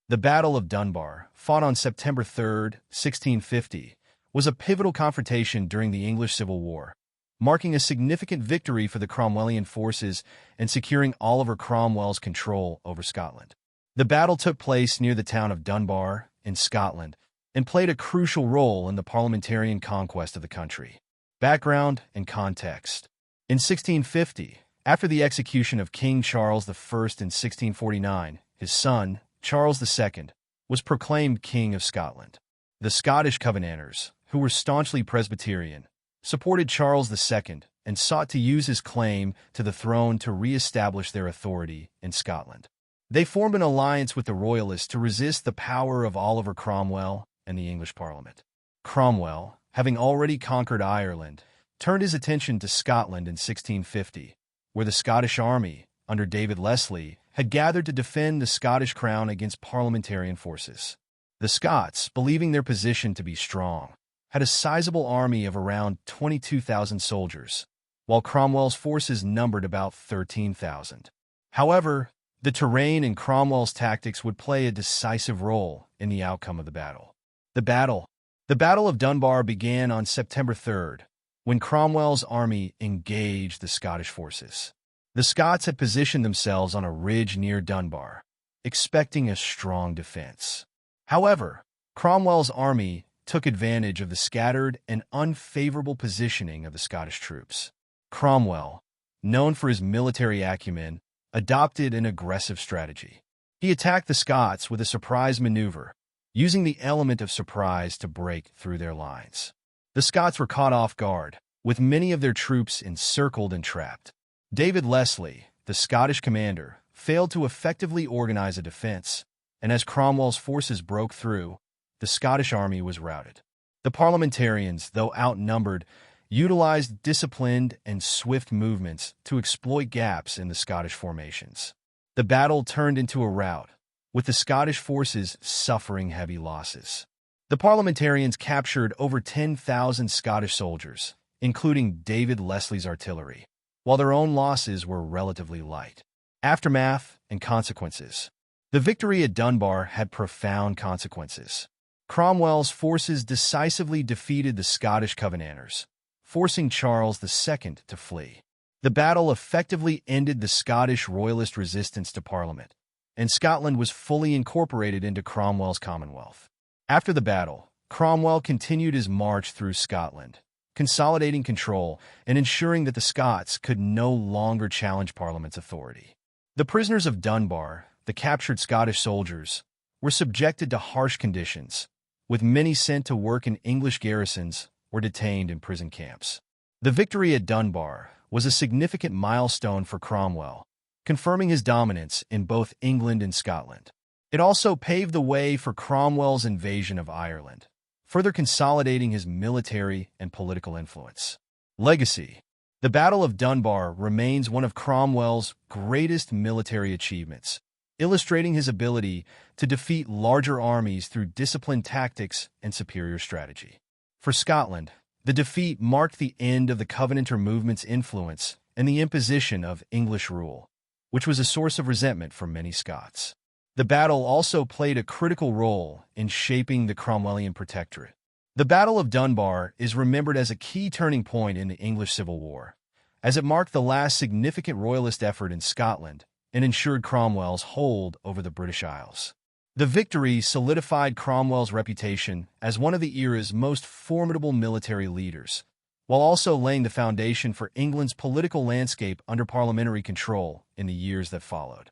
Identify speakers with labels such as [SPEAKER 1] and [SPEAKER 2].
[SPEAKER 1] The Battle of Dunbar, fought on September 3, 1650, was a pivotal confrontation during the English Civil War, marking a significant victory for the Cromwellian forces and securing Oliver Cromwell's control over Scotland. The battle took place near the town of Dunbar in Scotland and played a crucial role in the parliamentarian conquest of the country. Background and context. In 1650, after the execution of King Charles I in 1649, his son, Charles II, was proclaimed King of Scotland. The Scottish Covenanters, who were staunchly Presbyterian, supported Charles II and sought to use his claim to the throne to re-establish their authority in Scotland. They formed an alliance with the Royalists to resist the power of Oliver Cromwell and the English Parliament. Cromwell, having already conquered Ireland, turned his attention to Scotland in 1650, where the Scottish army, under David Leslie, had gathered to defend the Scottish crown against parliamentarian forces. The Scots, believing their position to be strong, had a sizable army of around 22,000 soldiers, while Cromwell's forces numbered about 13,000. However, the terrain and Cromwell's tactics would play a decisive role in the outcome of the battle. The Battle of Dunbar began on September 3rd, when Cromwell's army engaged the Scottish forces. The Scots had positioned themselves on a ridge near Dunbar, expecting a strong defense. However, Cromwell's army took advantage of the scattered and unfavorable positioning of the Scottish troops. Cromwell, known for his military acumen, adopted an aggressive strategy. He attacked the Scots with a surprise maneuver, using the element of surprise to break through their lines. The Scots were caught off guard, with many of their troops encircled and trapped. David Leslie, the Scottish commander, failed to effectively organize a defense, and as Cromwell's forces broke through, the Scottish army was routed. The parliamentarians, though outnumbered, utilized disciplined and swift movements to exploit gaps in the Scottish formations. The battle turned into a rout, with the Scottish forces suffering heavy losses. The parliamentarians captured over 10,000 Scottish soldiers, including David Leslie's artillery, while their own losses were relatively light. Aftermath and consequences. The victory at Dunbar had profound consequences. Cromwell's forces decisively defeated the Scottish Covenanters, forcing Charles II to flee. The battle effectively ended the Scottish Royalist resistance to Parliament, and Scotland was fully incorporated into Cromwell's Commonwealth. After the battle, Cromwell continued his march through Scotland, consolidating control and ensuring that the Scots could no longer challenge Parliament's authority. The prisoners of Dunbar, the captured Scottish soldiers, were subjected to harsh conditions, with many sent to work in English garrisons or detained in prison camps. The victory at Dunbar was a significant milestone for Cromwell, confirming his dominance in both England and Scotland. It also paved the way for Cromwell's invasion of Ireland, further consolidating his military and political influence. Legacy. The Battle of Dunbar remains one of Cromwell's greatest military achievements, illustrating his ability to defeat larger armies through disciplined tactics and superior strategy. For Scotland, the defeat marked the end of the Covenanter movement's influence and the imposition of English rule, which was a source of resentment for many Scots. The battle also played a critical role in shaping the Cromwellian Protectorate. The Battle of Dunbar is remembered as a key turning point in the English Civil War, as it marked the last significant royalist effort in Scotland and ensured Cromwell's hold over the British Isles. The victory solidified Cromwell's reputation as one of the era's most formidable military leaders, while also laying the foundation for England's political landscape under parliamentary control in the years that followed.